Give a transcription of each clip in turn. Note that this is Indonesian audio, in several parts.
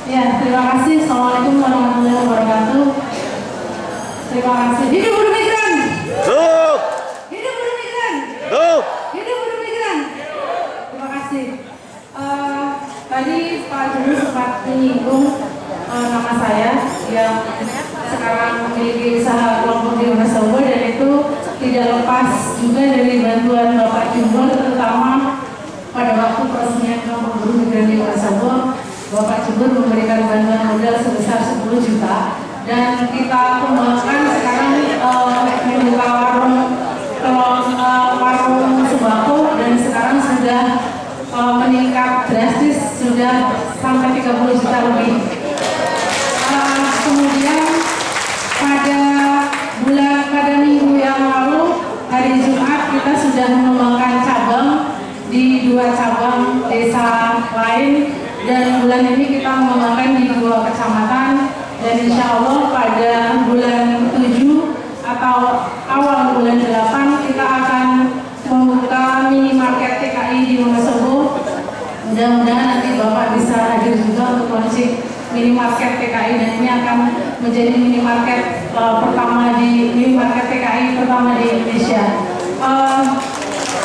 Ya, terima kasih. Assalamualaikum warahmatullahi wabarakatuh. Terima kasih. Hidup buruh migran. Hidup. Hidup buruh migran. Hidup. Hidup buruh migran. Terima kasih. Tadi Pak Juru sempat menyinggung nama saya yang sekarang memiliki usaha kelompok di Wonosobo, dan itu tidak lepas juga dari bantuan Bapak Jumbo, terutama pada waktu peresmian kelompok buruh migran di Wonosobo. Bapak Jumbo memberikan bantuan modal sebesar 10 juta, dan kita kembangkan sekarang membuka warung sembako, dan sekarang sudah meningkat drastis, sudah sampai 30 juta lebih. Kemudian pada minggu yang lalu, hari Jumat, kita sudah mengembangkan cabang di 2 cabang desa lain, dan bulan ini kita mengembangkan di 2 kecamatan, dan insya Allah pada bulan 7 atau awal bulan 8 kita akan membuka minimarket TKI di Wonosobo. Mudah-mudahan nanti Bapak bisa hadir juga untuk launching minimarket TKI, dan ini akan menjadi minimarket TKI pertama di Indonesia.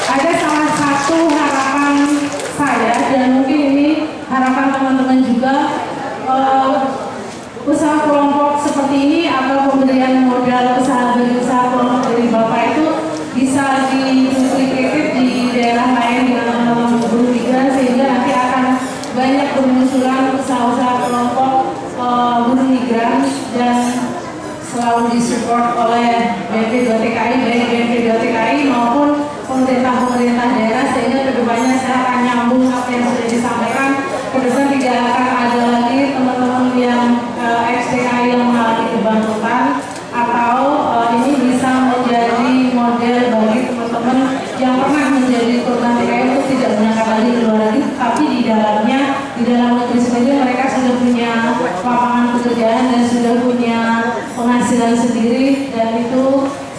Ada salah satu harapan saya, dan mungkin ini harapan teman-teman juga, usaha kelompok seperti ini atau pemberian modal usaha kelompok dari Bapak itu bisa diduplicated di daerah lain dengan teman-teman buruh migran, sehingga nanti akan banyak bermunculan usaha-usaha kelompok buruh migran, dan selalu disupport oleh BP2TKI, baik BP2TKI maupun pemerintah daerah, sehingga kedepannya saya akan nyambung apa yang sudah disampaikan. Kedepan tidak akan ada lagi teman-teman yang ex-TKI yang mengalami kebangkrutan, atau ini bisa menjadi model bagi teman-teman yang pernah menjadi korban TKI untuk tidak berangkat lagi keluar lagi, tapi di dalam negeri sendiri mereka sudah punya lapangan pekerjaan dan sudah punya penghasilan sendiri, dan itu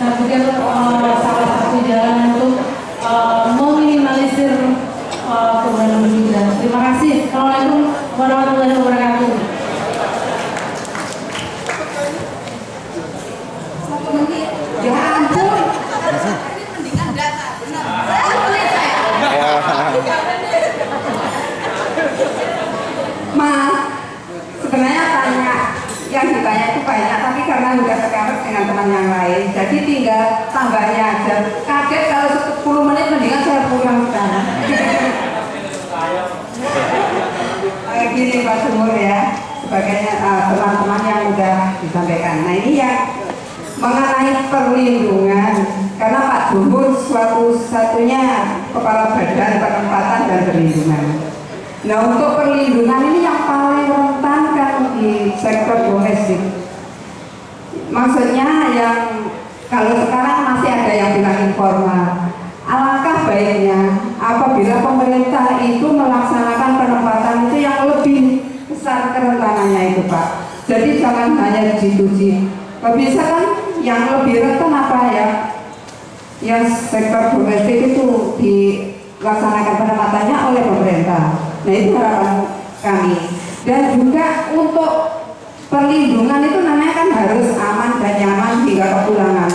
saya pikir salah satu jalan untuk meminimalisir korban migran. Terima kasih. Assalamualaikum warahmatullahi wabarakatuh. Ya ampun. Mendingan data, benar. Ma, sebenarnya tanya yang ditanya itu banyak, tapi karena udah terkait dengan teman yang lain, jadi tinggal tambahnya aja. Kaget kalau 10 menit, mendingan saya pulang sekarang. Kayak gini Pak Sumur ya, sebagai teman-teman yang udah disampaikan. Nah ini yang mengenai perlindungan, karena Pak Jumbo satu-satunya kepala badan penempatan dan perlindungan. Nah untuk perlindungan ini yang paling rentan kan di sektor domestik. Maksudnya yang kalau sekarang masih ada yang bilang informal. Alangkah baiknya apabila pemerintah itu melaksanakan penempatan itu yang lebih besar kerentanannya itu Pak. Jadi jangan hanya G2G. Bisa kan yang lebih rentan apa ya? Yang sektor domestik itu dilaksanakan penempatannya oleh pemerintah. Nah itu harapan kami. Dan juga untuk perlindungan itu namanya kan harus aman dan nyaman hingga kepulangan.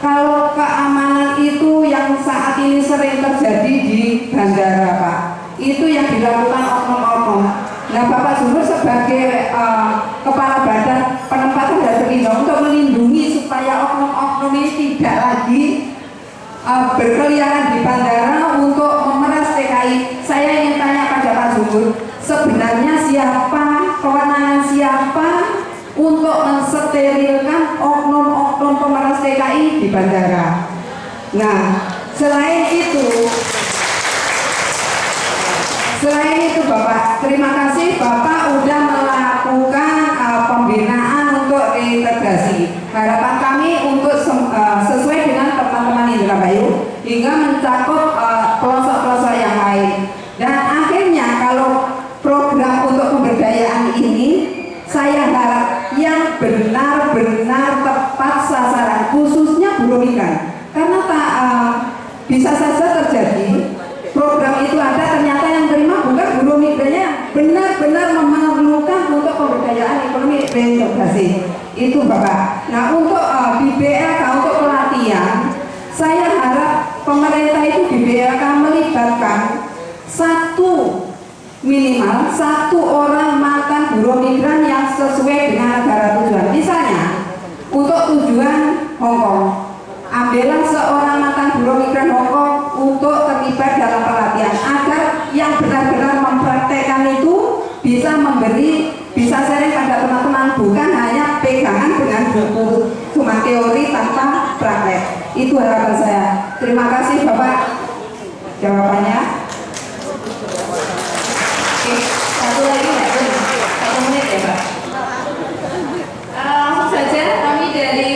Kalau keamanan itu yang saat ini sering terjadi di bandara Pak, itu yang dilakukan oknum-oknum. Nah Bapak Jumbo sebagai kepala badan penempatan dan perlindungan untuk melindungi supaya oknum-oknum ini tidak lagi berkeliaran di bandara untuk memeras TKI. Saya ingin tanya pada Pak Jumbo, sebenarnya siapa, kewenangan siapa untuk mensterilkan oknum-oknum pemeras TKI di bandara? Nah, selain itu Bapak, terima kasih Bapak udah melakukan pembinaan untuk reintegrasi. Harapan kami untuk sesuai dengan teman-teman Indramayu hingga mencakup pelosok-pelosok yang lain. Dan akhirnya kalau program untuk pemberdayaan ini, saya harap yang benar-benar tepat sasaran, khususnya buruh migran. Karena bisa saja terjadi program itu ada, ternyata yang terima bukan buruh migrannya benar-benar memerlukan untuk pemberdayaan ekonomi reintegrasi. Itu Bapak. Nah untuk di BLK untuk pelatihan, saya harap pemerintah itu di BLK melibatkan minimal satu orang mantan buruh migran yang sesuai dengan negara tujuan. Misalnya untuk tujuan Hongkong, ambillah seorang mantan buruh migran Hongkong untuk terlibat dalam pelatihan agar yang benar-benar mempraktekkan itu bisa sharing pada teman-teman, bukan hanya pegangan dengan buku cuma teori tanpa praktek. Itu harapan saya. Terima kasih Bapak jawabannya. Oke, satu lagi ya, 1 menit ya Pak. Langsung saja kami dari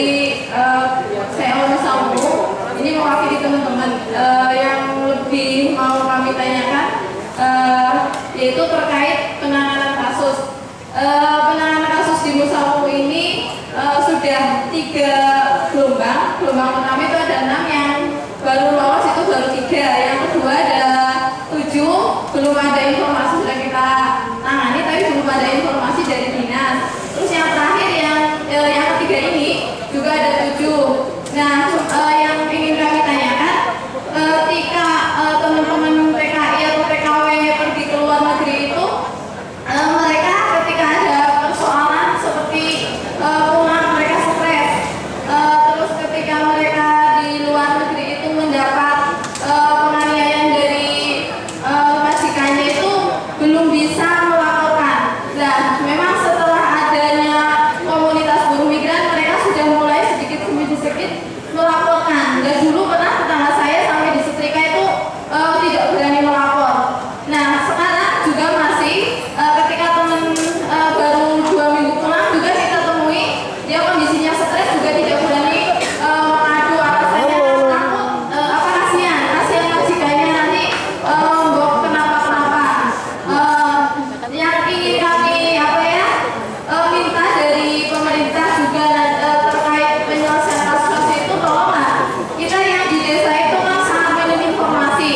CEO Sampo ini mewakili teman-teman yang lebih mau kami tanyakan, yaitu terkait penanganan kasus. Penanganan kasus di Musawu ini sudah 3 gelombang. Gelombang pertama itu ada 6, yang baru lolos itu baru 3, yang kedua ada 7, belum ada informasi sudah kita tangani, tapi belum ada informasi dari dinas. Terus yang terakhir yang ketiga ini juga ada 7. Nah, yang ingin kami tanyakan, ketika teman-teman TKI atau TKW pergi ke luar negeri itu, mereka ketika ada persoalan seperti pulang mereka stres, terus ketika mereka di luar negeri itu mendapat penganiayaan dari majikannya itu belum bisa melaporkan. Nah, memang setelah adanya komunitas buruh migran, mereka sudah mulai sedikit demi sedikit melaporkan. Dan dulu pernah tetangga saya sampai disetrika itu tidak berani melapor. Nah, sekarang juga masih ketika teman baru 2 minggu pulang juga kita temui, dia kondisinya stres juga tidak berani mengadu, alasannya takut kasihan majikannya nanti mbok kenapa-kenapa. Yang ingin kami minta dari pemerintah juga terkait penyelesaian kasus itu, tolonglah kita yang di desa itu kan sangat minim informasi.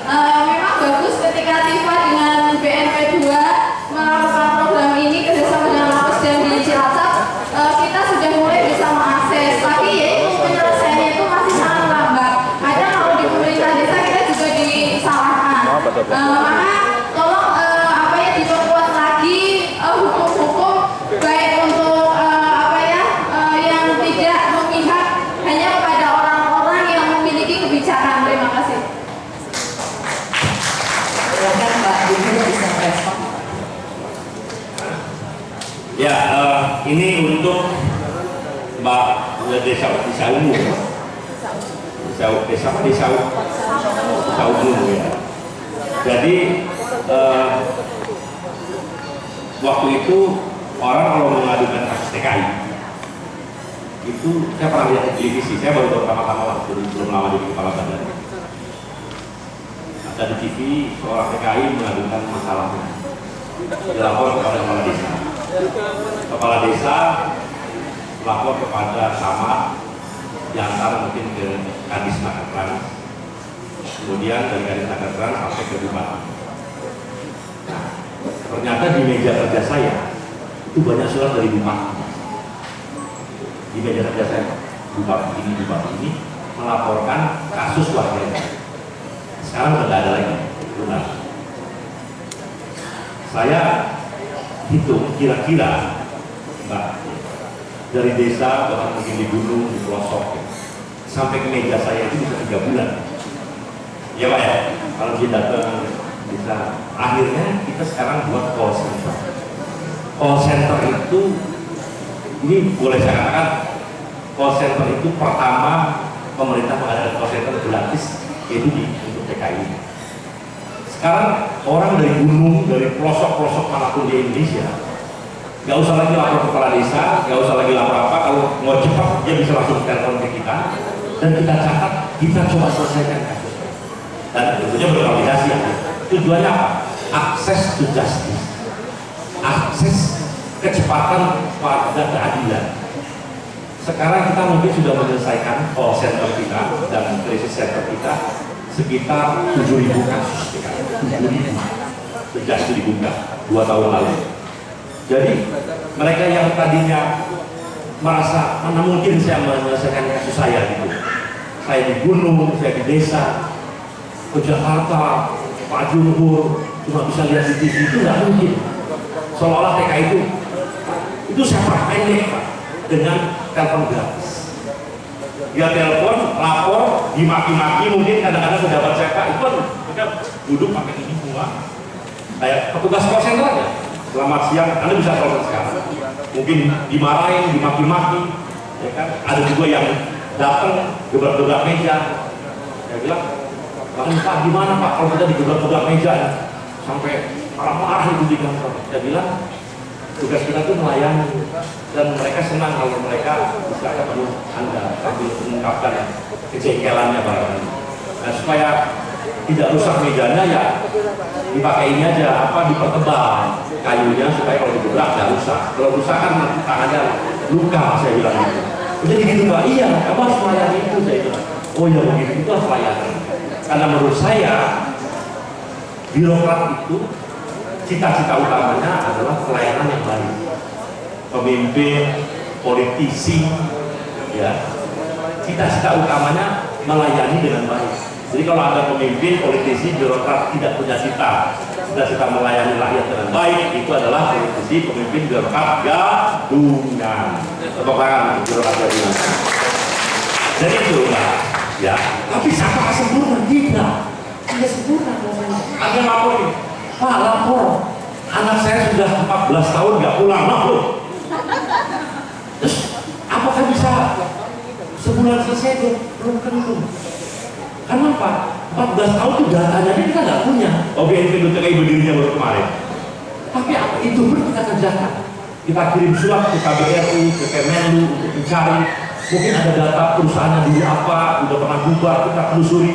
Memang bagus ketika TIFA dengan BNP 2 melakukan program ini kerjasama dengan Mabes dan di Cilacap, kita sudah mulai bisa mengakses, tapi ya itu penyelesaiannya itu masih sangat lambat. Kadang kalau di pemerintah desa kita juga disalahkan. Maka tolong diperkuat lagi hukum-hukum baik untuk yang tidak memihak hanya kepada orang-orang yang memiliki kebijakan. Terima kasih. Silakan Mbak Ibu bisa respon. Ya, ini untuk Mbak desa umum, desa umum ya. Jadi waktu itu orang kalau mengadukan kasus TKI itu, saya pernah lihat di televisi, saya baru pertama-tama waktu belum lama jadi kepala badan. Ada di TV seorang TKI mengadukan masalahnya, dilapor kepada kepala desa. Kepala desa lapor kepada camat, diantar mungkin ke Kadis Nakertrans, kemudian dari Kadis Nakertrans sampai ke Bupati. Nah, ternyata di meja kerja saya itu banyak surat dari Bupati. Di meja kerja saya, Bupati ini melaporkan kasus warganya. Sekarang sudah ada lagi, benar. Saya hitung kira-kira, Mbak, dari desa bahkan mungkin di gunung, di pelosok, sampai ke meja saya itu bisa 3 bulan. Ya Pak ya, kalau dia datang bisa. Akhirnya kita sekarang buat call center. Call center itu, ini boleh saya katakan, call center itu pertama pemerintah mengadakan call center gratis, yaitu untuk TKI. Sekarang orang dari gunung, dari pelosok-pelosok manapun di Indonesia, nggak usah lagi lapor ke kepala desa, nggak usah lagi lapor apa. Kalau mau cepat, dia bisa langsung telepon ke kita, dan kita catat, kita coba selesaikan kasusnya. Dan tentunya berkoordinasi ya. Tujuannya apa? Akses to justice, akses kecepatan pada keadilan. Sekarang kita mungkin sudah menyelesaikan call center kita dan crisis center kita sekitar 7.000 kasus. 7.000. sejak itu dibuka 2 tahun lalu. Jadi mereka yang tadinya merasa mana mungkin saya menyelesaikan kasus saya gitu. Saya di gunung, saya di desa, ke Jakarta, Pak Jumhur cuma bisa lihat di TV, itu nggak mungkin. Seolah-olah TK itu sepak pendek Pak, dengan telepon gratis. Dia telepon, lapor, dimaki-maki, mungkin kadang-kadang pejabat saya Pak itu kan mereka duduk pakai ini semua. Kayak petugas call center aja. Selamat siang, Anda bisa call sekarang. Mungkin dimarahin, dimaki-maki, ya kan? Ada juga yang datang gebrak-gebrak meja. Saya bilang, Pak gimana Pak kalau kita digebrak-gebrak meja sampai marah-marah itu di kantor. Saya bilang, tugas kita tuh melayani dan mereka senang kalau mereka bisa ketemu Anda sambil mengungkapkan kejengkelannya barangkali. Nah, supaya tidak rusak mejanya ya dipakai ini aja dipertebal kayunya supaya kalau digebrak nggak rusak. Kalau rusak kan nanti tangannya luka, saya bilang gitu. Jadi gitu Pak, iya kamu harus melayani itu, saya bilang. Oh ya begitu, itu harus melayani. Karena menurut saya birokrat itu cita-cita utamanya adalah pelayanan yang baik. Pemimpin, politisi, ya, cita-cita utamanya melayani dengan baik. Jadi kalau ada pemimpin, politisi, birokrat tidak punya cita-cita melayani rakyat dengan baik, itu adalah politisi, pemimpin, birokrat gadungan. Tepuk tangan birokrat gadungan. Jadi itu lah, ya. Tapi siapa sempurna? Tidak sempurna. Ada lapor nih, Pak lapor, anak saya sudah 14 tahun nggak pulang, loh. Terus apakah bisa sebulan selesai? Belum tentu. Karena apa? 14 tahun itu datanya kita nggak punya. BNP BTKI berdirinya baru kemarin. Tapi apa itu pun kita kerjakan. Kita kirim surat ke KBRI, ke Kemenlu untuk mencari. Mungkin ada data perusahaannya dulu apa, udah pernah bubar, kita telusuri.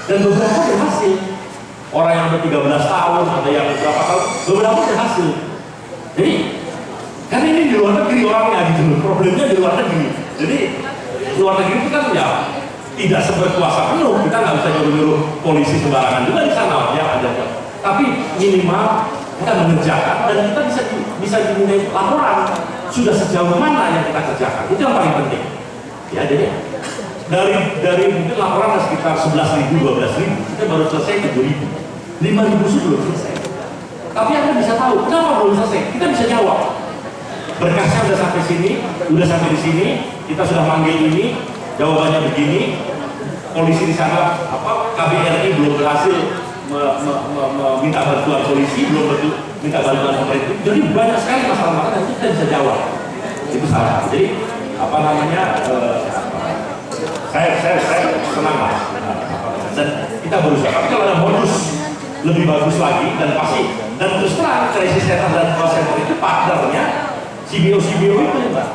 Dan beberapa berhasil. Orang yang udah 13 tahun, ada yang berapa tahun, beberapa berhasil. Jadi, karena ini di luar negeri orangnya gitu. Problemnya di luar negeri. Jadi, luar negeri itu kan ya tidak seberkuasa penuh, kita nggak bisa nyuruh polisi sembarangan juga di sana ya ada. Tapi minimal kita mengerjakan dan kita bisa dimintai laporan sudah sejauh mana yang kita kerjakan, itu yang paling penting. Ya jadi dari mungkin laporan sekitar 11.000, 12.000, kita baru selesai 7.000, 5.000 belum selesai. Tapi Anda bisa tahu kenapa belum selesai, kita bisa jawab. Berkasnya udah sampai sini, udah sampai di sini, kita sudah manggil ini. Jawabannya begini, polisi di sana KBRI belum berhasil meminta bantuan polisi, belum minta bantuan pemerintah. Jadi banyak sekali masalah-masalah yang kita bisa jawab. Itu salah. Jadi saya senang lah. Dan kita berusaha. Tapi kalau ada modus lebih bagus lagi dan pasti dan terus terang krisis center dan call center itu partnernya CBO itu ya Mbak.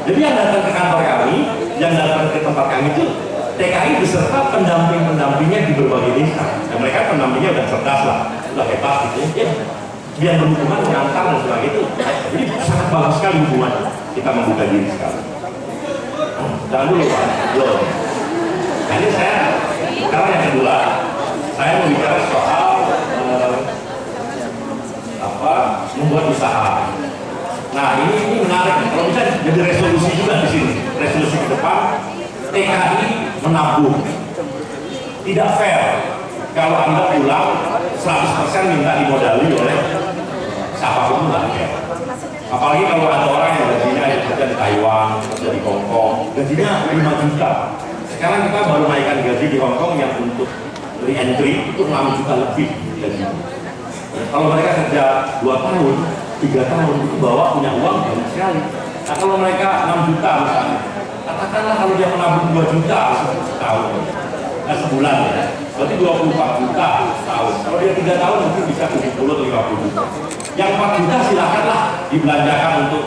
Jadi yang datang ke kantor kami, yang datang ke tempat kami itu TKI beserta pendamping-pendampingnya di berbagai desa. Dan mereka pendampingnya udah cerdas lah, udah hebat gitu ya. Biar berhubungan mengantar dan sebagainya itu. Jadi sangat bagus sekali hubungan kita membuka diri sekali. Jangan dulu Pak, belum. Nah, ini saya sekarang yang kedua, saya mau bicara soal membuat usaha. Nah ini menarik, kalau bisa jadi resolusi juga di sini, resolusi ke depan, TKI menabung. Tidak fair kalau Anda pulang 100% minta dimodali oleh siapapun lah. Apalagi kalau ada orang yang gajinya kerja di Taiwan, kerja di Hongkong, gajinya 5 juta. Sekarang kita baru naikkan gaji di Hongkong yang untuk re-entry itu 6 juta lebih gajinya. Kalau mereka kerja 2 tahun, 3 tahun itu bawa punya uang banyak sekali. Nah kalau mereka 6 juta misalnya, katakanlah kalau dia menabung 2 juta setahun, nah sebulan ya, berarti 24 juta setahun. Kalau dia 3 tahun mungkin bisa 70-50 juta. Yang 4 juta silakanlah dibelanjakan untuk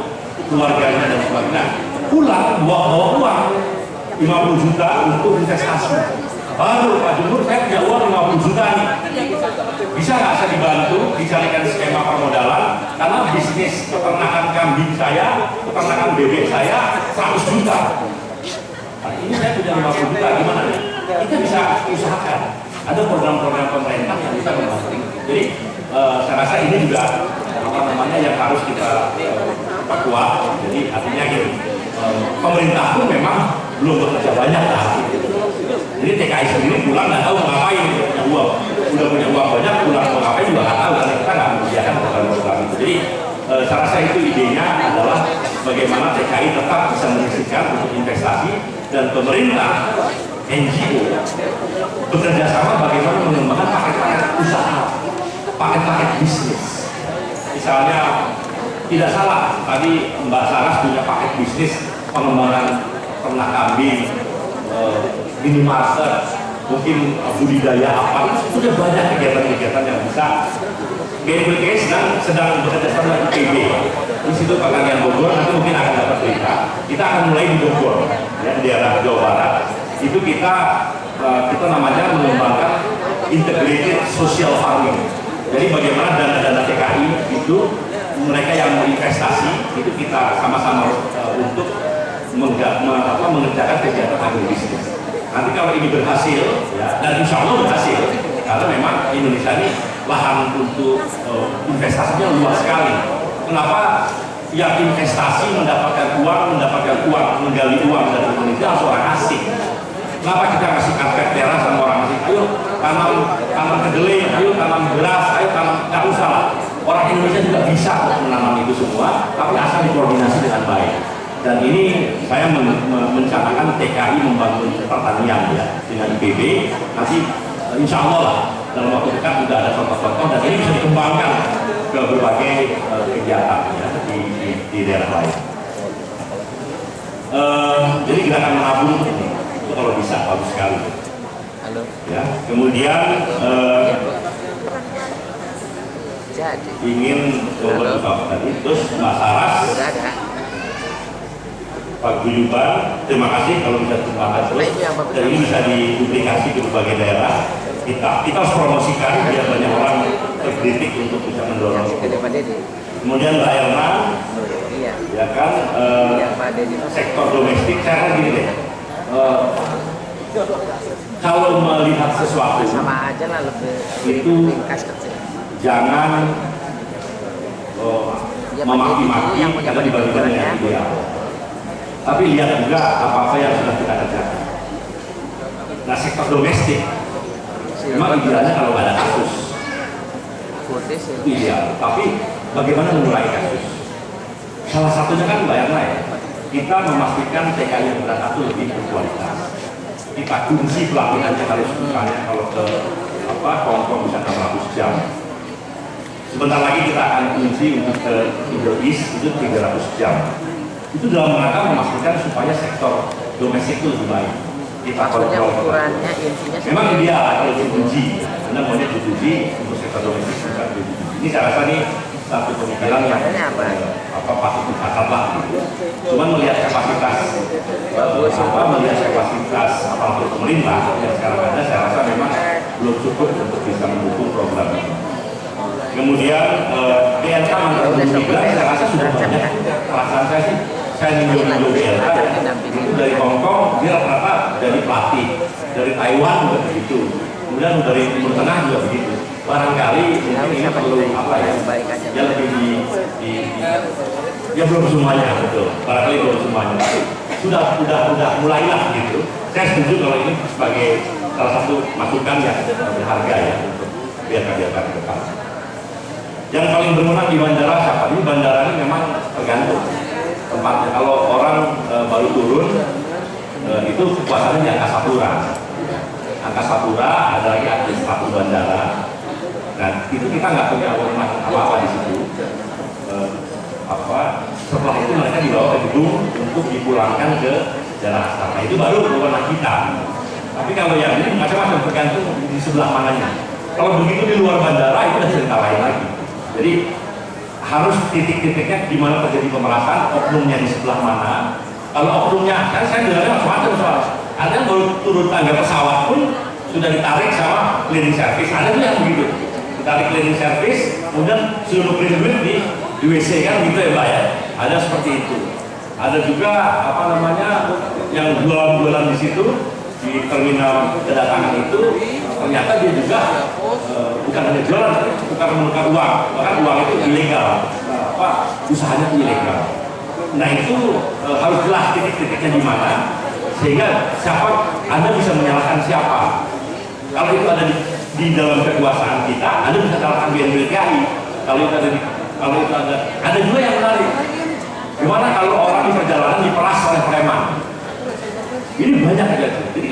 keluarganya dan sebagainya. Pulang bawa uang 50 juta untuk investasi. Baru Pak Jumhur saya punya uang 50 juta nih. Bisa nggak saya dibantu dicarikan skema permodalan karena bisnis peternakan kambing saya, peternakan bebek saya 100 juta. Nah, ini saya punya 50 juta gimana nih? Kita bisa usahakan. Ada program-program pemerintah yang bisa membantu. Jadi saya rasa ini juga apa namanya yang harus kita perkuat. Jadi artinya gini, pemerintah pun memang belum bekerja banyak lah. Jadi TKI sendiri pulang nggak tahu mau ngapain, punya uang, udah punya uang banyak, pulang mau ngapain juga nggak tahu karena kita nggak menyediakan program itu. Jadi saya rasa itu idenya adalah bagaimana TKI tetap bisa menyisikan untuk investasi dan pemerintah NGO bekerja sama bagaimana mengembangkan paket-paket usaha, paket-paket bisnis. Misalnya tidak salah tadi Mbak Saras punya paket bisnis pengembangan ternak kambing, minimarket, mungkin budidaya apa, itu sudah banyak kegiatan-kegiatan yang bisa. GMBK sedang bekerja sama dengan IPB, Institut Pertanian Bogor, nanti mungkin akan dapat berita. Kita akan mulai di Bogor, ya, di daerah Jawa Barat. Itu kita namanya mengembangkan integrated social farming. Jadi bagaimana dana-dana TKI itu mereka yang mau investasi itu kita sama-sama untuk mengerjakan kegiatan agribisnis. Nanti kalau ini berhasil, ya, dan insya Allah berhasil, karena memang Indonesia ini lahan untuk investasinya luas sekali. Kenapa yang investasi mendapatkan uang, menggali uang dari Indonesia harus orang asing? Kenapa kita kasih karpet merah sama orang asing? Ayo tanam kedelai, ayo tanam beras, ayo tanam, nggak usah lah. Orang Indonesia juga bisa menanam itu semua, tapi asal dikoordinasi dengan baik. Dan ini saya mencanangkan TKI membangun pertanian ya dengan IPB. Nanti insya Allah lah dalam waktu dekat juga ada contoh-contoh dan ini bisa dikembangkan ke berbagai kegiatan ya, di daerah lain. Jadi gerakan menabung itu kalau bisa bagus sekali. Ya, kemudian ingin beberapa tadi terus Mbak Saras, Pak Guyuban, terima kasih kalau bisa dikembangkan terus dan ini bisa diduplikasi ke berbagai daerah. Kita harus promosikan biar banyak orang terkritik untuk bisa mendorong. Kemudian Mbak Erna, ya kan, sektor domestik, saya kan gini deh, kalau melihat sesuatu sama aja lah lebih itu jangan memaki-maki karena dibandingkan dengan ideal. Tapi lihat juga apa-apa yang sudah kita kerjakan. Nah, sektor domestik memang idealnya kalau ada kasus itu ideal, tapi bagaimana mengurangi kasus? Salah satunya kan bayar kita memastikan TKI yang berangkat itu lebih berkualitas. Kita kunci pelatihannya harus misalnya kalau ke Hongkong bisa 600 jam. Sebentar lagi kita akan kunci untuk ke Middle East itu 300 jam. Itu dalam rangka memastikan supaya sektor domestik itu lebih baik. Kita kontrol ukurannya intinya. Memang ideal kalau diuji, Anda maunya diuji untuk sektor domestik bisa diuji. Ini saya rasa nih satu pemikiran yang patut dicatat lah. Cuman melihat kapasitas melihat kapasitas aparatur pemerintah yang sekarang ada, saya rasa memang belum cukup untuk bisa mendukung program ini. Kemudian BLK Mantap Migran saya rasa sudah banyak. Perasaan saya sih, saya ninjau BLK itu dari Hongkong dia rata-rata dari pelatih, dari Taiwan juga begitu, kemudian dari Timur Tengah juga begitu. Barangkali ini perlu ya lebih ya belum semuanya betul, barangkali belum semuanya, tapi sudah mulailah gitu. Saya setuju kalau ini sebagai salah satu masukan yang berharga ya untuk BLK ke depan. Yang paling berwenang di bandara siapa? Ini bandara ini memang tergantung tempatnya. Kalau orang baru turun itu kekuasaannya di Angkasa Pura. Angkasa Pura ada lagi administratif bandara. Dan itu kita nggak punya wewenang apa-apa di situ. Setelah itu mereka dibawa ke gedung untuk dipulangkan ke daerah asrama. Itu baru wewenang kita. Tapi kalau yang ini macam-macam tergantung di sebelah mananya. Kalau begitu di luar bandara itu ada cerita lain lagi. Jadi harus titik-titiknya di mana terjadi pemerasan, oknumnya di sebelah mana. Kalau oknumnya, kan saya dengarnya macam-macam soal. Ada yang baru turun tangga pesawat pun sudah ditarik sama cleaning service. Ada tuh yang begitu, ditarik cleaning service, kemudian suruh nukerin duit di WC kan gitu ya Mbak ya. Ada seperti itu. Ada juga yang jualan-jualan di situ di terminal kedatangan itu ternyata dia juga bukan hanya jualan, tapi bukan menukar uang, bahkan uang itu ilegal, usahanya itu ilegal. Nah itu harus jelas titik-titiknya di mana, sehingga siapa Anda bisa menyalahkan siapa. Kalau itu ada di dalam kekuasaan kita, Anda bisa menyalahkan BNPTKI. Kalau itu ada juga yang menarik. Gimana kalau orang di perjalanan diperas oleh preman? Ini banyak terjadi. Jadi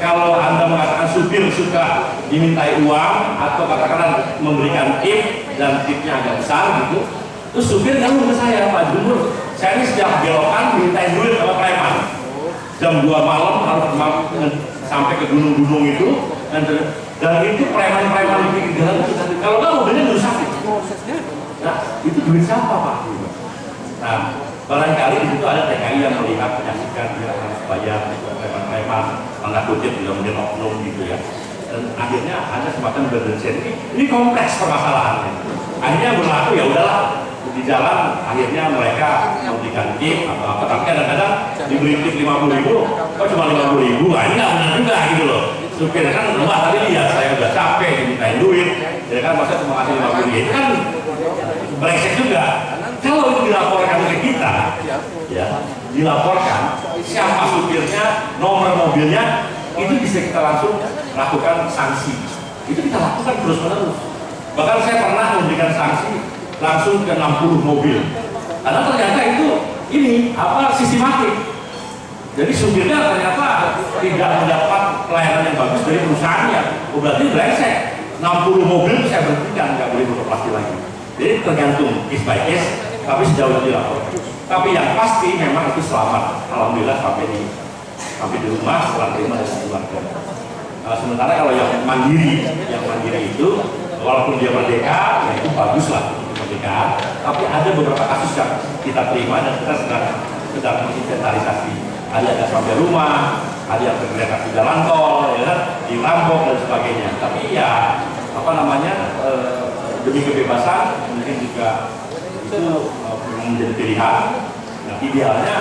kalau Anda mengatakan supir suka dimintai uang atau katakanlah memberikan tip dan tipnya agak besar gitu, terus supir ngeluh ke saya, Pak Gubernur, saya ini sejak belokan dimintai duit sama preman. Jam 2 malam harus sampai ke gunung-gunung itu, dan itu preman-preman di pinggir jalan itu. Kalau nggak mobilnya dirusakin. Nah, itu duit siapa, Pak? Nah, barangkali di situ ada TKI yang melihat, menyaksikan dia harus bayar preman-preman, tanda kutip juga menjadi oknum gitu ya. Dan akhirnya ada semacam berdensen. Ini kompleks permasalahannya. Akhirnya berlaku ya udahlah, di jalan akhirnya mereka memberikan tip atau apa, tapi kadang-kadang diberi tip 50.000, kok cuma 50.000? Nah, ini nggak benar juga gitu loh. Supir kan rumah tadi lihat saya udah capek dimintain duit, ya kan masa cuma kasih 50.000 itu kan brengsek juga. Kalau itu dilaporkan ke kita, ya dilaporkan siapa supirnya, nomor mobilnya, itu bisa kita langsung lakukan sanksi. Itu kita lakukan terus-menerus. Bahkan saya pernah memberikan sanksi langsung ke 60 mobil. Karena ternyata itu sistematik. Jadi supirnya ternyata tidak mendapat pelayanan yang bagus dari perusahaannya. Berarti brengsek. 60 mobil saya berhentikan, nggak boleh beroperasi lagi. Jadi tergantung case by case, tapi sejauh ini dilaporkan. Tapi yang pasti memang itu selamat. Alhamdulillah sampai di rumah setelah terima dari keluarga. Sementara kalau yang mandiri itu walaupun dia merdeka, ya itu bagus lah kemerdekaan. Tapi ada beberapa kasus yang kita terima dan kita sedang menginventarisasi. Ada yang sampai rumah, ada yang tergeletak di jalan tol, ya kan, dirampok dan sebagainya. Tapi ya demi kebebasan mungkin juga itu menjadi pilihan. Nah, idealnya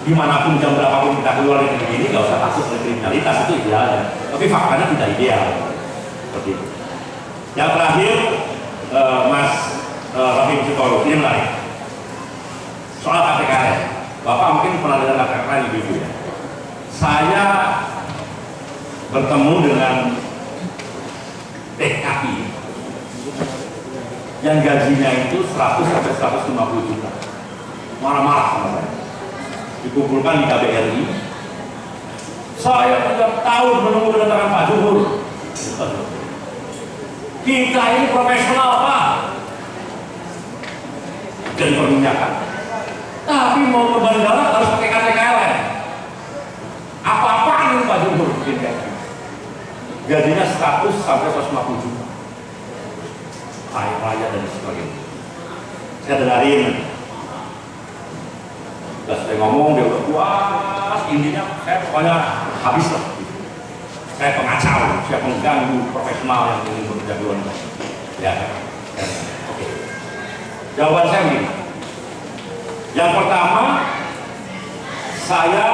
dimanapun jam berapapun kita keluar dari negeri ini nggak usah takut oleh kriminalitas, itu idealnya. Tapi faktanya tidak ideal seperti itu. Yang terakhir, Mas Rahim Sitoro, ini menarik soal KTKN. Bapak mungkin pernah dengar KTKN ibu ya. Saya bertemu dengan TKI yang gajinya itu 100 sampai 150 juta. Marah-marah sama saya. Dikumpulkan di KBRI. Saya tiap tahun menunggu kedatangan Pak Juhur. Kita ini profesional, Pak. Dan perminyakan. Tapi mau ke bandara harus pakai KTKLN. Apa-apaan ini Pak Juhur bikin kayak gitu. Gajinya 100 sampai 150 juta. Kaya raya dan sebagainya. Saya dengarin. Sudah saya ngomong, dia udah puas, intinya saya pokoknya habis lah. Saya pengacau, saya pengganggu profesional yang ingin bekerja di luar negeri. Ya, oke. Jawaban saya begini. Yang pertama, saya